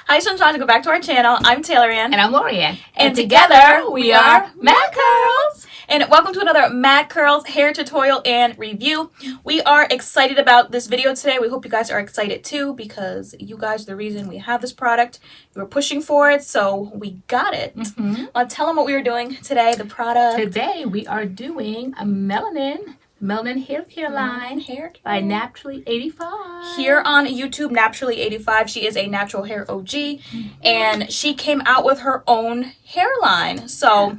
Hi, Sunshine. Go back to our channel. I'm Taylor-Ann. And I'm Loriann. And together we are Madcurls. And welcome to another Madcurls hair tutorial and review. We are excited about this video today. We hope you guys are excited too, because you guys are the reason we have this product. You were pushing for it, so we got it. Tell them what we were doing today, the product. Today we are doing a Melanin Haircare Line by Naptural85. Here on YouTube, Naptural85. She is a natural hair OG, and she came out with her own hairline. So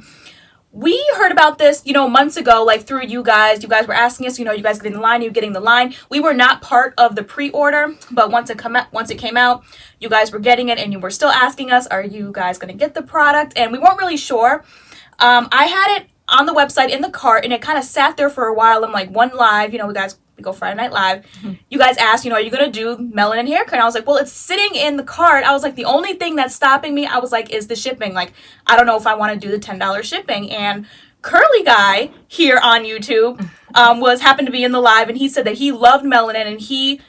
we heard about this, months ago, like through you guys. You guys were asking us, you guys getting the line, you getting the line. We were not part of the pre-order, but once it came out, you guys were getting it, and you were still asking us, are you guys going to get the product? And we weren't really sure. I had it on the website in the cart, and it kind of sat there for a while. I'm like, one live, we go Friday Night Live. You guys asked, are you going to do Melanin Haircare? And I was like, well, it's sitting in the cart. I was like, the only thing that's stopping me, I was like, is the shipping. Like, I don't know if I want to do the $10 shipping. And Curly Guy here on YouTube happened to be in the live, and he said that he loved Melanin, and he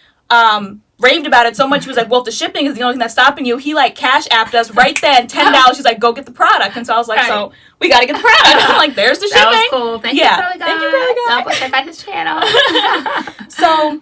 raved about it so much. He was like, well, if the shipping is the only thing that's stopping you, he like cash apped us right then $10. He's like, go get the product. And so I was like, so we got to get the product. I'm like, there's the shipping. That was cool. Thank you, Curly Guy. Thank you, Curly Guy. I'll put that back his channel. So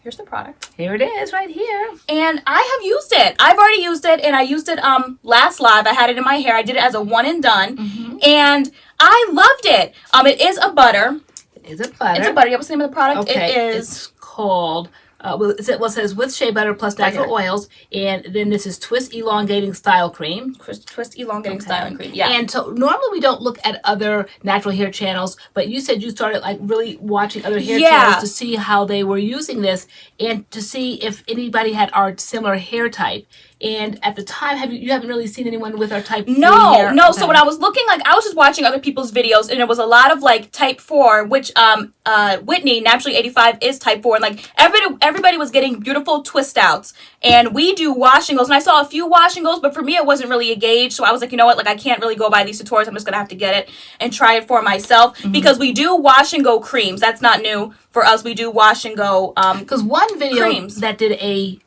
here's the product. Here it is right here. And I have used it. I've already used it, and I used it last live. I had it in my hair. I did it as a one and done. And I loved it. It is a butter. It is a butter. It's a butter. What's the name of the product? Okay. It is. It's called. It says with shea butter plus natural oils, and then this is Twist Elongating Style Cream. Twist Elongating Styling Cream. Yeah. And so normally we don't look at other natural hair channels, but you said you started like really watching other hair channels to see how they were using this and to see if anybody had our similar hair type. And at the time, you haven't really seen anyone with our type 4 hair? No. Okay. So when I was looking, I was just watching other people's videos, and it was a lot of like type 4, which Whitney, Naturally85, is type 4, and everybody was getting beautiful twist outs. And we do wash and goes, and I saw a few wash and goes, but for me it wasn't really a gauge. So I was like, you know what, I can't really go by these tutorials. I'm just gonna have to get it and try it for myself, because we do wash and go creams. That's not new for us. We do wash and go because one video creams that did a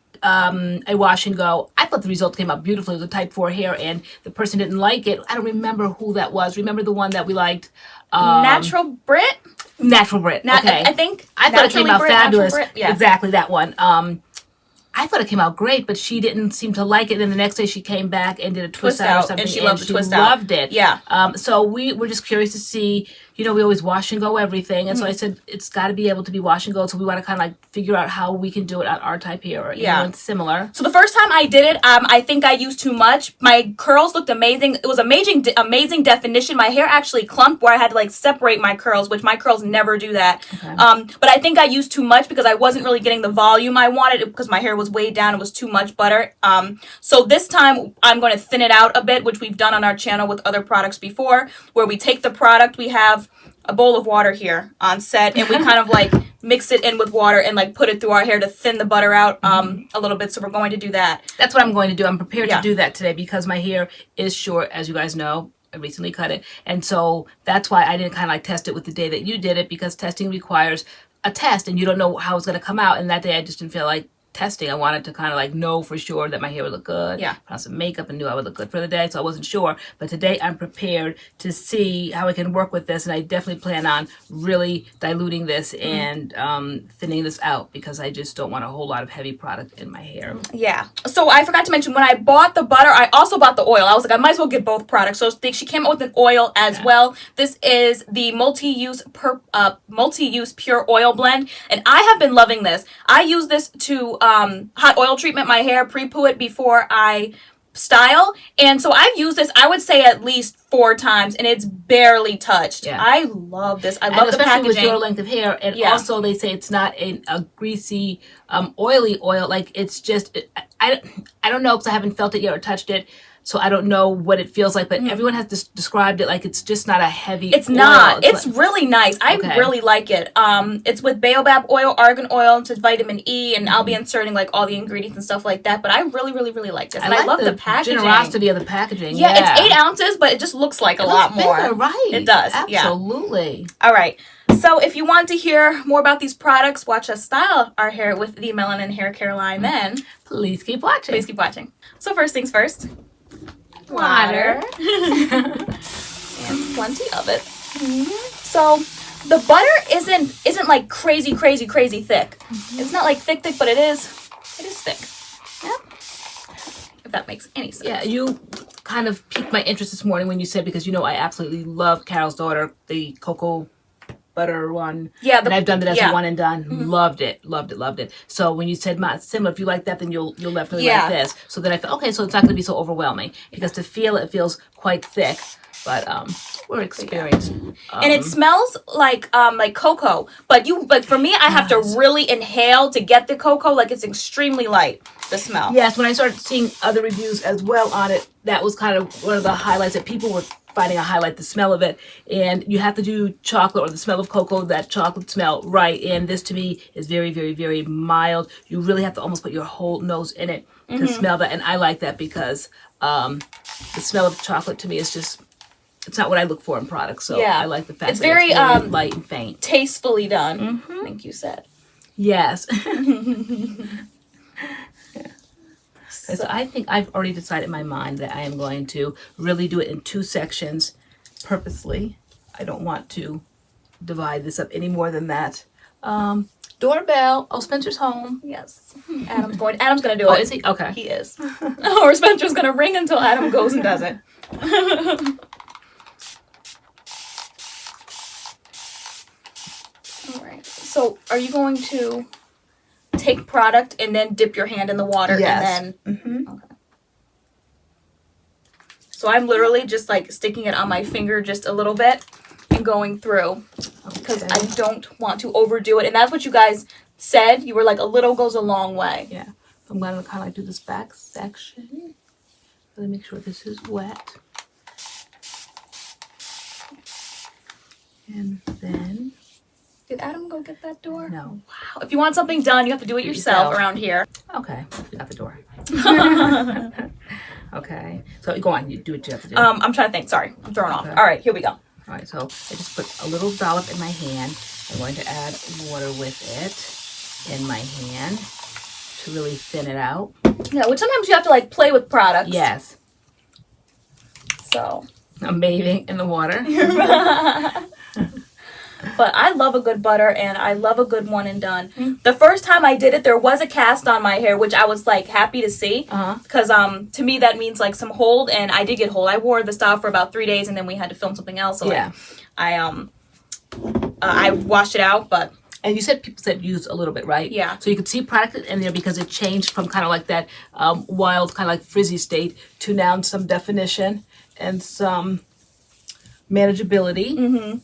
wash and go, I thought the result came out beautifully with the type 4 hair, and the person didn't like it. I don't remember who that was. Remember the one that we liked? Natural Brit. Okay. I think I thought it came out fabulous. Yeah. Exactly that one. I thought it came out great, but she didn't seem to like it. And the next day she came back and did a twist out or something, and she loved the twist out. Loved it. Yeah. So we were just curious to see. We always wash and go everything, and so I said it's got to be able to be wash and go. So we want to kind of figure out how we can do it on our type hair, or anyone similar. So the first time I did it, I think I used too much. My curls looked amazing. It was amazing definition. My hair actually clumped where I had to separate my curls, which my curls never do that. Okay. But I think I used too much because I wasn't really getting the volume I wanted, because my hair was weighed down. It was too much butter. So this time I'm going to thin it out a bit, which we've done on our channel with other products before, where we take the product, we have a bowl of water here on set, and we kind of mix it in with water and put it through our hair to thin the butter out a little bit. So we're going to do that. That's what I'm going to do. I'm prepared to do that today because my hair is short, as you guys know. I recently cut it, and so that's why I didn't kind of test it with the day that you did it, because testing requires a test, and you don't know how it's going to come out. And that day I just didn't feel like testing. I wanted to kind of know for sure that my hair would look good. Yeah. Put on some makeup and knew I would look good for the day, so I wasn't sure. But today I'm prepared to see how I can work with this, and I definitely plan on really diluting this and thinning this out, because I just don't want a whole lot of heavy product in my hair. Yeah. So I forgot to mention, when I bought the butter, I also bought the oil. I was like, I might as well get both products. So she came out with an oil as well. This is the multi-use pure oil blend, and I have been loving this. I use this to hot oil treatment my hair, pre-poo it before I style, and so I've used this, I would say, at least 4 times, and it's barely touched. I love this. I love the packaging. Especially with your length of hair, and also they say it's not a greasy, oily oil. It's just, I don't know, because I haven't felt it yet or touched it. So I don't know what it feels like, but everyone has described it like it's just not a heavy It's oil. not. It's like, really nice. I really like it. It's with baobab oil, argan oil, it's vitamin E, and I'll be inserting like all the ingredients and stuff like that. But I really, really, really like this. And I love the packaging. Generosity of the packaging. Yeah, it's 8 ounces, but it just looks like a lot more. Bigger, right. It does. Absolutely. Yeah. All right. So if you want to hear more about these products, watch us style our hair with the Melanin Haircare Line, then please keep watching. Please keep watching. So first things first. Water. And plenty of it. So the butter isn't like crazy thick. It's not like thick, but it is thick. Yeah. If that makes any sense. Yeah, you kind of piqued my interest this morning when you said, because you know I absolutely love Carol's daughter, the cocoa butter one. Yeah, and I've done it as a one and done. Loved it. So when you said similar, if you like that, then you'll definitely like this. So then I thought, okay, so it's not going to be so overwhelming, because to feel it feels quite thick, but we're experienced. And it smells like cocoa, but for me, I have to really inhale to get the cocoa. Like it's extremely light, the smell. Yes, when I started seeing other reviews as well on it, that was kind of one of the highlights that people were finding a highlight, the smell of it. And you have to do chocolate or the smell of cocoa, that chocolate smell, right. And this to me is very, very, very mild. You really have to almost put your whole nose in it to smell that. And I like that because the smell of chocolate to me is just, it's not what I look for in products. So I like the fact it's that very, it's very light and faint. Tastefully done, I think you said. Yes. So I think I've already decided in my mind that I am going to really do it in 2 sections purposely. I don't want to divide this up any more than that. Doorbell. Oh, Spencer's home. Yes. Adam's going to do it. Oh, is he? Okay. He is. Or Spencer's going to ring until Adam goes and does it. All right. So are you going to take product and then dip your hand in the water? Yes. And then okay. So I'm literally just like sticking it on my finger just a little bit and going through, because I don't want to overdo it. And that's what you guys said. You were like, a little goes a long way. Yeah. I'm going to kind of like do this back section. Let me make sure this is wet. And then... Did Adam go get that door? No. Wow. If you want something done, you have to do it yourself around here. Okay. You got the door. Okay. So go on. You do what you have to do. I'm trying to think. Sorry. I'm thrown off. All right. Here we go. All right. So I just put a little dollop in my hand. I'm going to add water with it in my hand to really thin it out. Yeah. Which sometimes you have to like play with products. Yes. So. I'm bathing in the water. But I love a good butter, and I love a good one and done. The first time I did it, there was a cast on my hair, which I was like happy to see, because to me that means like some hold, and I did get hold. I wore the style for about 3 days, and then we had to film something else. So I washed it out, but. And you said people said use a little bit, right? Yeah. So you could see product in there because it changed from kind of like that wild, kind of like frizzy state to now some definition and some manageability.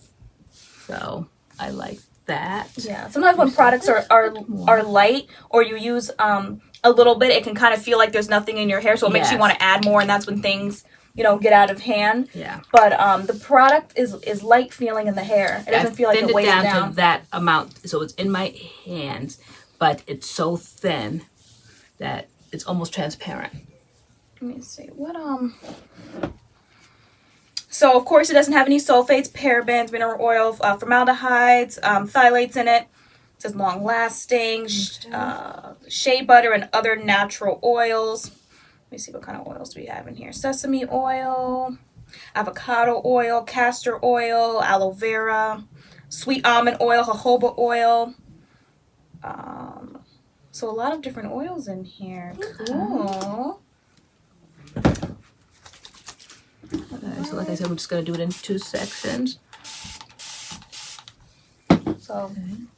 So I like that. Yeah. Sometimes when products are light, or you use a little bit, it can kind of feel like there's nothing in your hair. So it makes you want to add more, and that's when things, get out of hand. Yeah. But the product is light feeling in the hair. It doesn't feel like it weighs down to that amount. So it's in my hands, but it's so thin that it's almost transparent. Let me see. So, of course, it doesn't have any sulfates, parabens, mineral oil, formaldehydes, phthalates in it. It says long-lasting, shea butter, and other natural oils. Let me see what kind of oils do we have in here. Sesame oil, avocado oil, castor oil, aloe vera, sweet almond oil, jojoba oil. So a lot of different oils in here. Cool. Okay, so like I said, we're just going to do it in 2 sections. So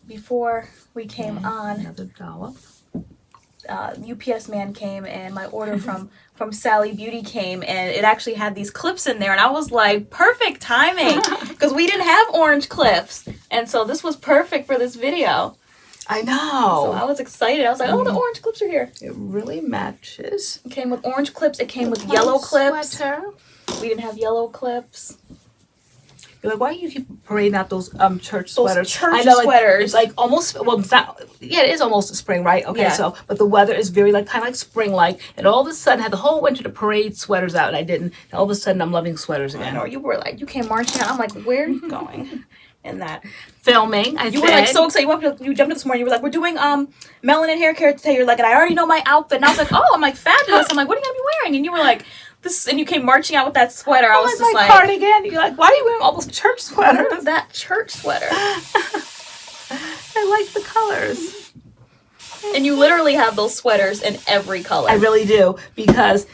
before we came on, another dollop. UPS man came, and my order from Sally Beauty came, and it actually had these clips in there, and I was like, perfect timing, because we didn't have orange clips, and so this was perfect for this video. I So know. I was excited. I was like, oh, the orange clips are here. It really matches. It came with orange clips. It came with yellow clips. Sweater. We didn't have yellow clips. You're like, why do you keep parading out those church Those sweaters? church I know, sweaters. It's like almost, well, it's not, yeah, it is almost spring, right? Okay, Yeah. so, but the weather is very like, kind of like spring-like, and all of a sudden, I had the whole winter to parade sweaters out, and I didn't, and all of a sudden, I'm loving sweaters I again. know, you were like, you came marching out. I'm like, where are you going? And that. Filming, You were like so excited. You jumped up this morning. You were like, we're doing Melanin Haircare today. You're like, and I already know my outfit. And I was like, oh, I'm like, fabulous. I'm like, what are you going to be wearing? And you were like, this, and you came marching out with that sweater. I was just my like, cardigan. You're like, why are you wearing all those church sweaters? that church sweater. I like the colors. And you literally have those sweaters in every color. I really do, because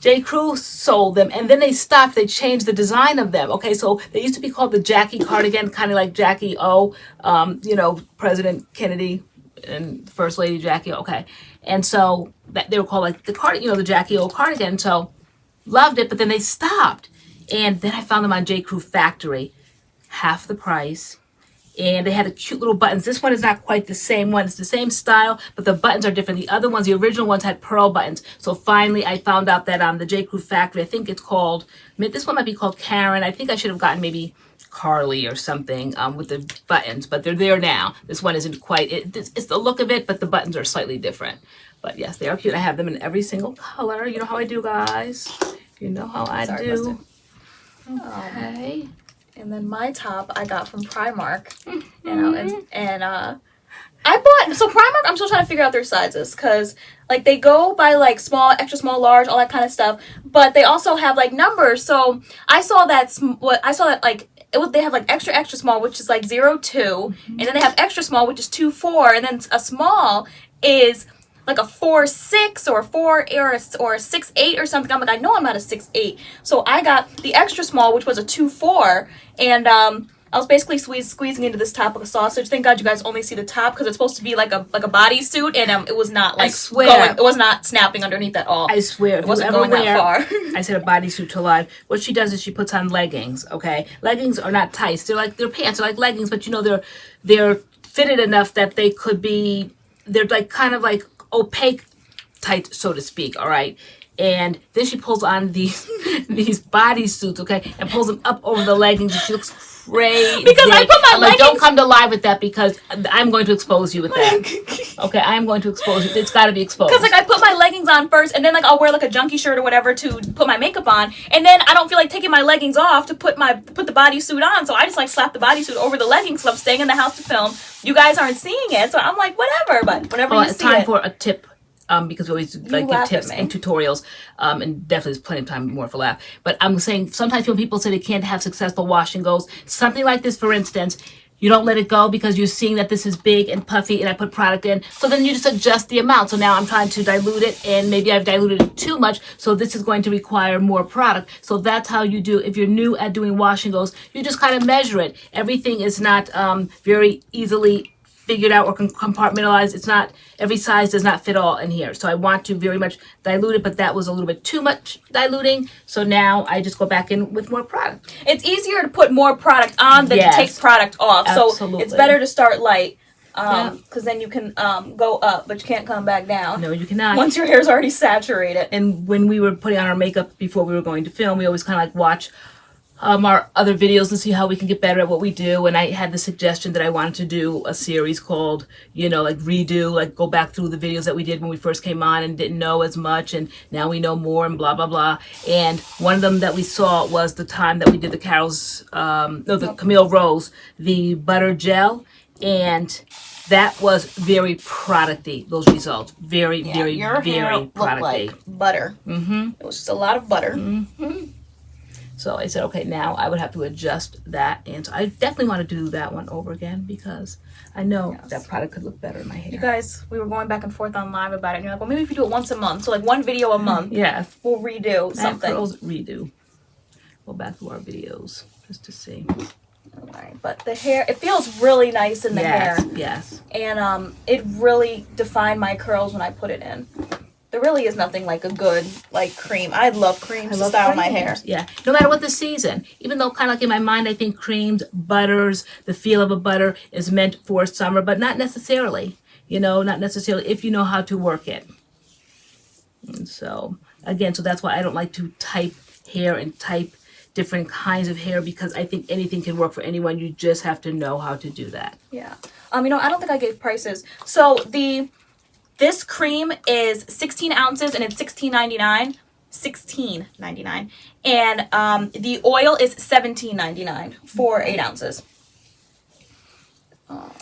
J. Crew sold them, and then they stopped. They changed the design of them. Okay, so they used to be called the Jackie cardigan, kind of like Jackie O, you know, President Kennedy and First Lady Jackie O. Okay, and so that they were called like the cardigan, you know, the Jackie O cardigan. So loved it, but then they stopped, and then I found them on J. Crew Factory, half the price. And they had the cute little buttons. This one is not quite the same one. It's the same style, but the buttons are different. The other ones, the original ones, had pearl buttons. So finally, I found out that the J. Crew Factory, I think it's called, this one might be called Karen. I think I should have gotten maybe Carly or something with the buttons, but they're there now. This one isn't quite, it's the look of it, but the buttons are slightly different. But yes, they are cute. I have them in every single color. You know how I do, guys. You know how I do. Okay. And then my top I got from Primark, you know, and I bought, so Primark, I'm still trying to figure out their sizes, because like they go by like small, extra small, large, all that kind of stuff, but they also have like numbers. So I saw that like they have like extra extra small, which is like 02, and then they have extra small, which is 24, and then a small is like a 4'6" or a 4 or a 6'8" or something. I'm like, I know I'm not a 6'8", so I got the extra small, which was a 2'4", and I was basically squeezing into this top like a sausage. Thank God you guys only see the top, because it's supposed to be like a bodysuit, and it was not like it was not snapping underneath at all. I swear, it wasn't going that far. I said a bodysuit to live. What she does is she puts on leggings. Okay, leggings are not tights. They're pants. They're like leggings, but you know they're fitted enough that they could be. They're like kind of like opaque tight, so to speak. All right, and then she pulls on these bodysuits, okay, and pulls them up over the leggings, and she looks crazy. Because I put my leggings. Don't come to live with that, because I'm going to expose you with that. Okay, I'm going to expose you. It's got to be exposed. Because like I put my leggings on first, and then like I'll wear like a junkie shirt or whatever to put my makeup on, and then I don't feel like taking my leggings off to put the bodysuit on, so I just like slap the bodysuit over the leggings. So I'm staying in the house to film. You guys aren't seeing it, so I'm like, whatever. But whenever you see it, it's time for a tip. Because we always like give tips at me. and tutorials, and definitely there's plenty of time more for laugh. But I'm saying sometimes when people say they can't have successful wash and goes, something like this, for instance, you don't let it go because you're seeing that this is big and puffy and I put product in. So then you just adjust the amount. So now I'm trying to dilute it, and maybe I've diluted it too much. So this is going to require more product. So that's how you do. If you're new at doing wash and goes, you just kind of measure it. Everything is not very easily figured out or compartmentalized. It's not, every size does not fit all in here. So I want to very much dilute it, but that was a little bit too much diluting. So now I just go back in with more product. It's easier to put more product on than to take product off. Absolutely. So it's better to start light, because then you can go up, but you can't come back down. No, you cannot. Once your hair's already saturated. And when we were putting on our makeup before we were going to film, we always kind of like watch our other videos and see how we can get better at what we do. And I had the suggestion that I wanted to do a series called, you know, like redo, like go back through the videos that we did when we first came on and didn't know as much, and now we know more, and blah blah blah. And one of them that we saw was the time that we did the the Camille Rose, the butter gel, and that was very producty. Those results, very very producty. Like butter. It was just a lot of butter. So I said, okay, now I would have to adjust that. And so I definitely want to do that one over again, because I know that product could look better in my hair. You guys, we were going back and forth on live about it. And you're like, well, maybe if you do it once a month. So like one video a month. Yes. We'll redo something. Madcurls redo. Go back through our videos just to see. Alright, but the hair, it feels really nice in the hair. Yes. And it really defined my curls when I put it in. There really is nothing like a good like cream. I love creams to style my hair. Yeah, no matter what the season. Even though kind of like in my mind, I think creams, butters, the feel of a butter is meant for summer, but not necessarily. You know, not necessarily if you know how to work it. And so again, so that's why I don't like to type hair and type different kinds of hair, because I think anything can work for anyone. You just have to know how to do that. Yeah. You know, I don't think I gave prices. So this cream is 16 ounces and it's $16.99. $16.99. And the oil is $17.99 for 8 ounces.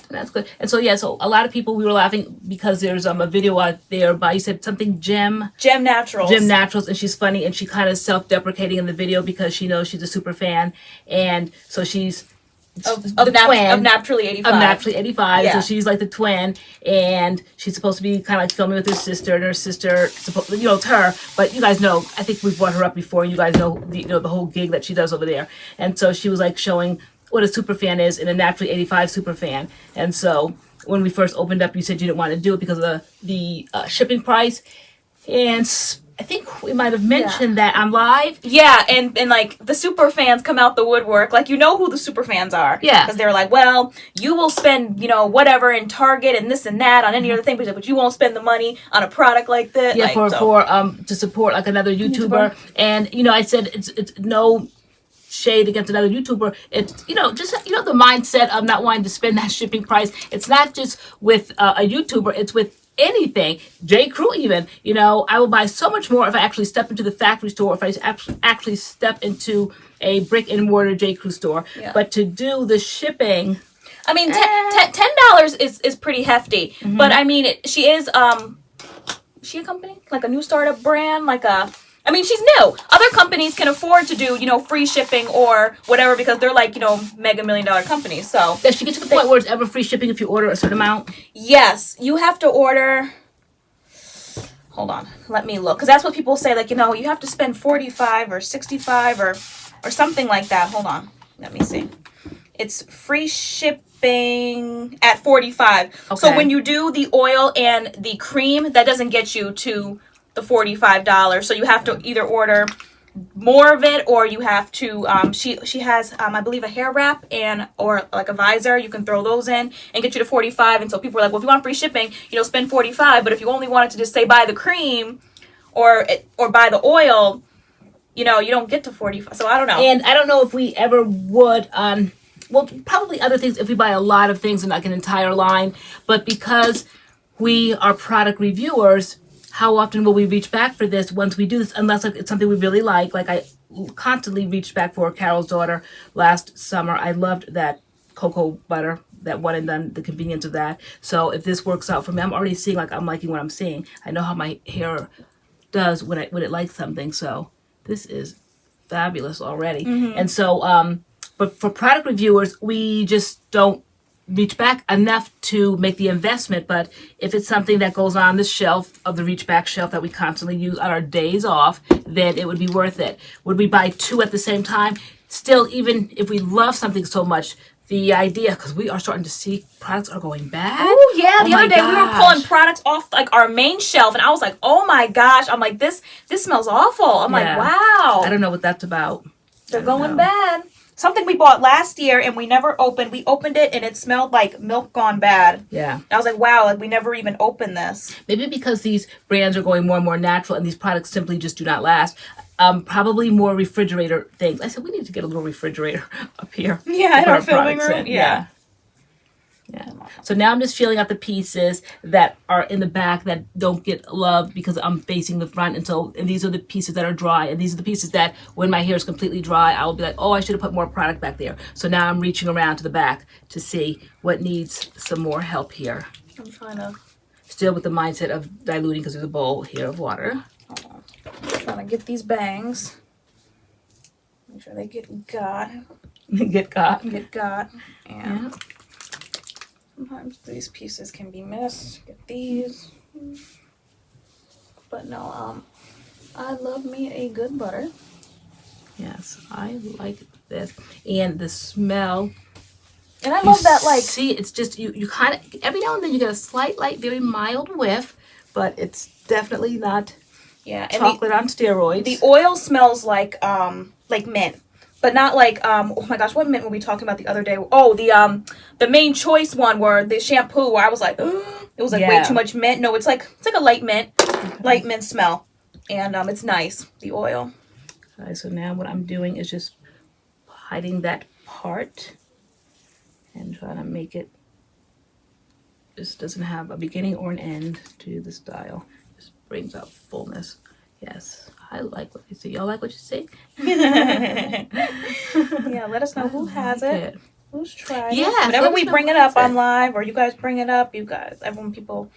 That's good. And so yeah, so a lot of people, we were laughing because there's a video out there by, you said something Gem Naturals, and she's funny and she kind of self-deprecating in the video because she knows she's a super fan, and so she's of Naptural85. Yeah. So she's like the twin, and she's supposed to be kind of like filming with her sister, and her sister, you know, it's her. But you guys know, I think we've brought her up before, and you guys know the whole gig that she does over there. And so she was like showing what a super fan is and a Naptural85 super fan. And so when we first opened up, you said you didn't want to do it because of the shipping price, and I think we might have mentioned that I'm live. Yeah, and like the super fans come out the woodwork. Like, you know who the super fans are. Yeah. Because they're like, well, you will spend, you know, whatever in Target and this and that on any other thing, but you won't spend the money on a product like this. Yeah, like, for to support like another YouTuber. And, you know, I said it's no shade against another YouTuber. It's, you know, just, you know, the mindset of not wanting to spend that shipping price. It's not just with a YouTuber, it's with anything. J. Crew even, you know, I will buy so much more if I actually step into the factory store, if I actually step into a brick and mortar J. Crew store. Yeah. But to do the shipping, I mean, $10 is pretty hefty. Mm-hmm. But I mean, she is she a company, like a new startup brand, like a. I mean, she's new. Other companies can afford to do, you know, free shipping or whatever because they're like, you know, mega $1 million companies. So does she get to the point where it's ever free shipping if you order a certain amount? Yes, you have to order. Hold on, let me look, because that's what people say. Like, you know, you have to spend 45 or 65 or something like that. Hold on, let me see. It's free shipping at 45. Okay. So when you do the oil and the cream, that doesn't get you to the $45. So you have to either order more of it, or you have to she has I believe a hair wrap or like a visor. You can throw those in and get you to 45. And so people are like, well, if you want free shipping, you know, spend 45. But if you only wanted to just say buy the cream or buy the oil, you know, you don't get to 45. So I don't know. And I don't know if we ever would well, probably other things if we buy a lot of things in like an entire line, but because we are product reviewers, how often will we reach back for this once we do this, unless it's something we really like I constantly reached back for Carol's daughter last summer. I loved that cocoa butter, that one and done, the convenience of that. So if this works out for me, I'm already seeing, like, I'm liking what I'm seeing. I know how my hair does when it likes something. So this is fabulous already. Mm-hmm. And so, but for product reviewers, we just don't reach back enough to make the investment. But if it's something that goes on the shelf of the reach back shelf that we constantly use on our days off, then it would be worth it. Would we buy two at the same time? Still, even if we love something so much, the idea, because we are starting to see products are going bad. Oh yeah, the other day we were pulling products off like our main shelf, and I was like, oh my gosh, I'm like, this smells awful. I'm like, wow. I don't know what that's about. They're going bad. Something we bought last year and we never opened. We opened it and it smelled like milk gone bad. Yeah. And I was like, wow, like we never even opened this. Maybe because these brands are going more and more natural and these products simply just do not last. Probably more refrigerator things. I said we need to get a little refrigerator up here. Yeah, in our filming room. Yeah. So now I'm just feeling out the pieces that are in the back that don't get love because I'm facing the front. And these are the pieces that are dry. And these are the pieces that when my hair is completely dry, I'll be like, oh, I should have put more product back there. So now I'm reaching around to the back to see what needs some more help here. I'm trying to... Still with the mindset of diluting because there's a bowl here of water. Hold on. I'm trying to get these bangs. Make sure they get got. Get got. Yeah. Sometimes these pieces can be missed. Get these. But no, I love me a good butter. Yes, I like this. And the smell. And I love that, like... See, it's just, you kind of, every now and then you get a slight, like, very mild whiff, but it's definitely not and chocolate on steroids. The oil smells like mint, but not like oh my gosh, what mint were we talking about the other day? Oh, the main choice one, where the shampoo, where I was like, it was like way too much mint. No, it's like a light mint, light mint smell, and it's nice. The oil. Okay, so now what I'm doing is just hiding that part and trying to make it just doesn't have a beginning or an end to the style. Just brings out fullness. Yes, I like what you see. Y'all like what you see? Yeah, let us know who has it. Who's tried it. Whenever we bring it up on live, or you guys bring it up, everyone, people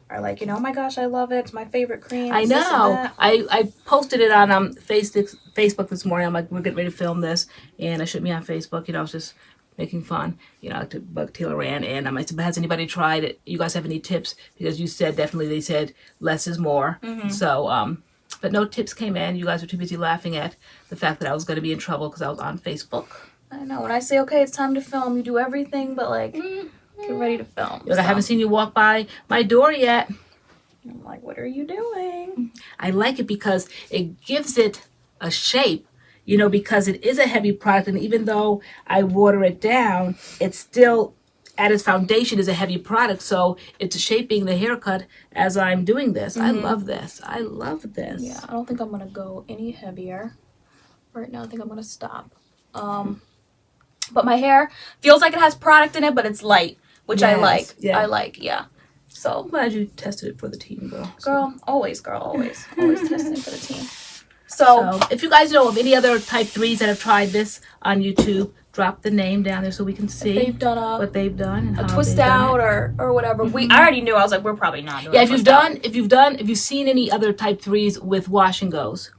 are like, oh my gosh, I love it. It's my favorite cream. I know. I posted it on Facebook this morning. I'm like, we're getting ready to film this, and I should be on Facebook. I was just making fun. I to bug Taylor Ann, and I said, has anybody tried it? You guys have any tips? Because you said definitely, they said less is more. So but no tips came in. You guys were too busy laughing at the fact that I was going to be in trouble because I was on Facebook. I know. When I say, okay, it's time to film, you do everything but like get ready to film. I haven't seen you walk by my door yet. I'm like, what are you doing? I like it because it gives it a shape, because it is a heavy product. And even though I water it down, it's still, at its foundation, is a heavy product. So it's shaping the haircut as I'm doing this. I love this. I love this. Yeah, I don't think I'm going to go any heavier. Right now, I think I'm going to stop. But my hair feels like it has product in it, but it's light, which I like. Yeah. I like, yeah. So I'm glad you tested it for the team, girl. Girl, always testing for the team. So if you guys know of any other type 3s that have tried this on YouTube, drop the name down there so we can see what they've done and a twist out or whatever. I already knew. I was like, we're probably not doing. Yeah, if you've seen any other type 3s with wash and goes.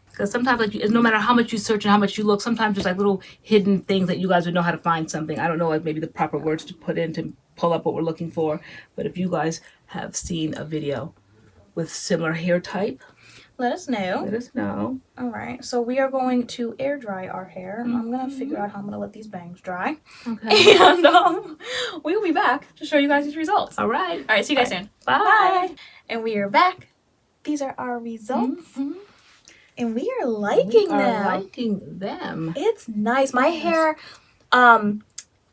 Because sometimes, like, no matter how much you search and how much you look, sometimes there's like little hidden things that you guys would know how to find something. I don't know, like maybe the proper words to put in to pull up what we're looking for. But if you guys have seen a video with similar hair type, let us know. Let us know. All right. So we are going to air dry our hair. I'm going to figure out how I'm going to let these bangs dry. Okay. And we'll be back to show you guys these results. All right. All right. See you guys soon. Bye. And we are back. These are our results. And we are liking them. It's nice. My hair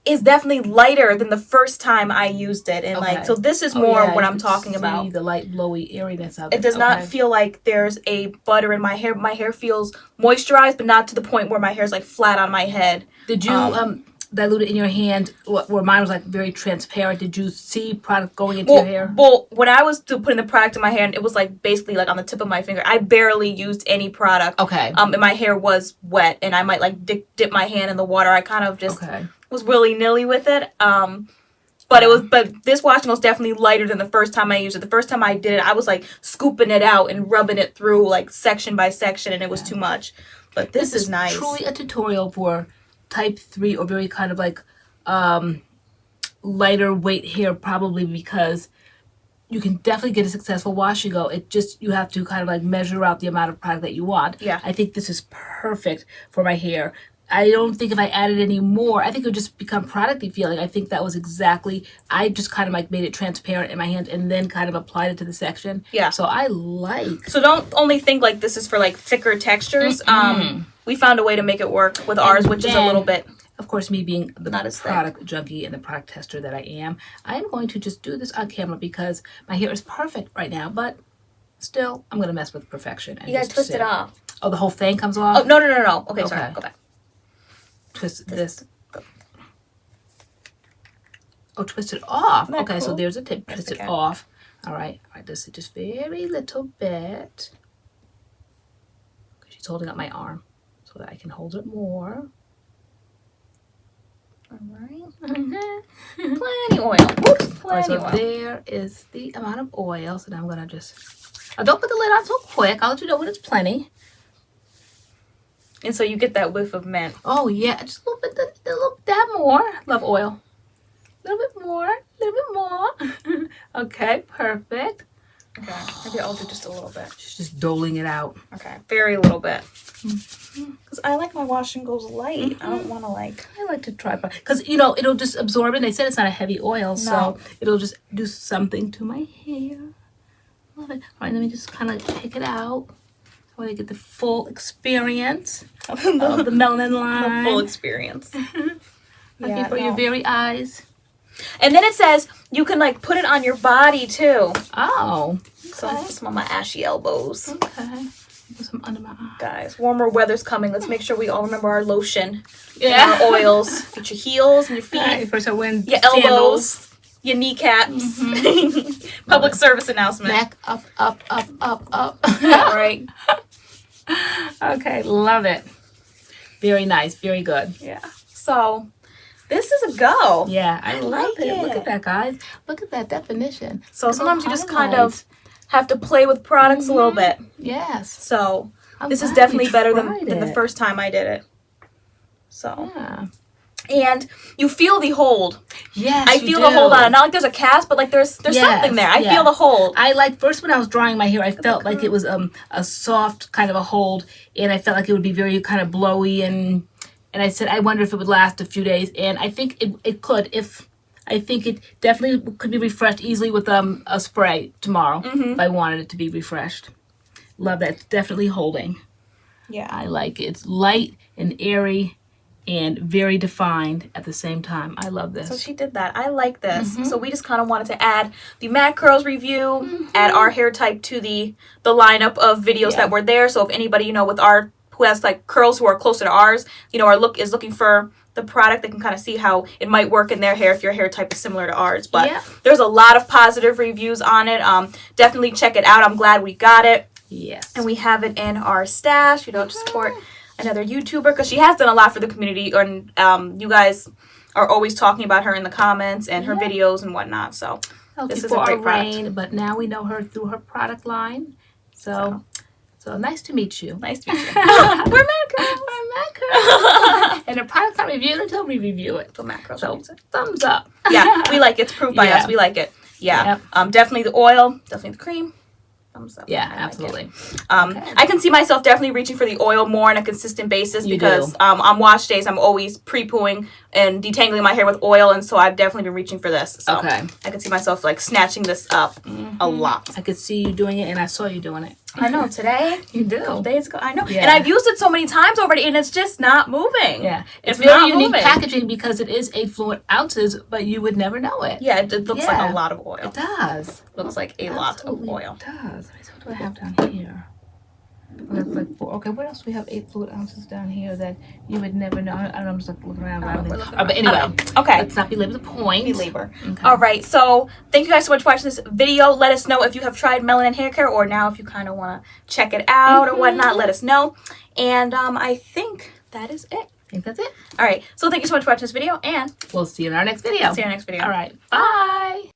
is definitely lighter than the first time I used it. And like, so this is more what I'm talking about. The light blowy airiness of it. It does not feel like there's a butter in my hair. My hair feels moisturized, but not to the point where my hair's like flat on my head. Did you dilute it in your hand where mine was like very transparent? Did you see product going into your hair? Well, when I was putting the product in my hair, it was like basically like on the tip of my finger. I barely used any product. Okay. And my hair was wet, and I might like dip my hand in the water. I kind of just was willy-nilly with it. But this washing was definitely lighter than the first time I used it. The first time I did it, I was like scooping it out and rubbing it through like section by section, and it was too much. But this is nice. Truly a tutorial for type 3 or very kind of like lighter weight hair, probably, because you can definitely get a successful wash and go. It just, you have to kind of like measure out the amount of product that you want. Yeah. I think this is perfect for my hair. I don't think if I added any more, I think it would just become producty feeling. I think that was exactly, I just kind of like made it transparent in my hand and then kind of applied it to the section. Yeah. So I like. So don't only think like this is for like thicker textures. We found a way to make it work with ours, which is a little bit. Of course, me being the not as product junkie and the product tester that I am going to just do this on camera because my hair is perfect right now, but still, I'm going to mess with perfection. And you guys twist it off. Oh, the whole thing comes off? Oh, no. Okay, sorry. Go back. Twist this. Oh, twist it off. Okay, cool? So there's a tip. Twist it off. All right. This is just very little bit. She's holding up my arm so that I can hold it more. All right. Plenty oil. Oops, plenty oil. There is the amount of oil. So now I'm going to just... don't put the lid on so quick. I'll let you know when it's plenty. And so you get that whiff of mint. Oh, yeah. Just a little dab more. Love oil. A little bit more. Okay, perfect. Okay, maybe I'll do just a little bit. She's just doling it out. Okay, very little bit. Because I like my wash and goes light. I don't want to like... I like to try, because, it'll just absorb it. They said it's not a heavy oil, so it'll just do something to my hair. Love it. All right, let me just kind of take it out. I want to get the full experience of the Melanin line. The full experience. Okay, for your very eyes. And then it says you can like put it on your body too. Oh. Okay. So some of my ashy elbows. Okay. Put some under my eye. Guys, warmer weather's coming. Let's make sure we all remember our lotion. Yeah. And our oils. Get your heels and your feet. Right, first I went your elbows. Your kneecaps. Public service announcement. Back up, up, up, up, up. All right. Okay, love it. Very nice, very good. Yeah. So, this is a go. Yeah, I love it. Look at that, guys. Look at that definition. So sometimes you just kind of have to play with products a little bit. Yes. So this is definitely better than the first time I did it. So. Yeah. And you feel the hold. Yes, I feel the hold on it. Not like there's a cast, but like there's something there. I feel the hold. I like first when I was drying my hair, I felt like it was a soft kind of a hold, and I felt like it would be very kind of blowy, and I said I wonder if it would last a few days, and I think it could. I think it definitely could be refreshed easily with a spray tomorrow if I wanted it to be refreshed. Love that. It's definitely holding. Yeah, I like it. It's light and airy and very defined at the same time. I love this. So she did that. I like this. So we just kind of wanted to add the Madcurls review, add our hair type to the lineup of videos that were there. So if anybody, you know, who has like curls who are closer to ours, you know, is looking for the product, they can kind of see how it might work in their hair if your hair type is similar to ours. But there's a lot of positive reviews on it. Definitely check it out. I'm glad we got it. Yes. And we have it in our stash, you know, to support another YouTuber, because she has done a lot for the community, and you guys are always talking about her in the comments and her videos and whatnot. So this is a great product. But now we know her through her product line. So nice to meet you. Nice to meet you. We're Madcurls. We're Madcurls. And the product's not reviewed until we review it. So Madcurls. So thumbs up. Yeah, we like it. It's proof by us. We like it. Yeah. Definitely the oil. Definitely the cream. Thumbs up. Yeah, absolutely. I can see myself definitely reaching for the oil more on a consistent basis because on wash days I'm always pre-pooing and detangling my hair with oil, and so I've definitely been reaching for this. So I can see myself like snatching this up a lot. I could see you doing it, and I saw you doing it. I know, today. You do. A couple days ago. I know. Yeah. And I've used it so many times already, and it's just not moving. Yeah. It's very unique packaging because it is 8 fluid ounces, but you would never know it. Yeah, it looks like a lot of oil. It does. Looks like a lot of oil. It does. What do I have down here? That's like 4. Okay, what else do we have 8 fluid ounces down here that you would never know? I don't know, I'm just like looking around. But anyway, let's not belabor the point. Okay. All right, so thank you guys so much for watching this video. Let us know if you have tried Melanin Hair Care, or now if you kind of want to check it out or whatnot, let us know. And I think that is it. I think that's it. All right, so thank you so much for watching this video, and we'll see you in our next video. See you in our next video. All right, bye.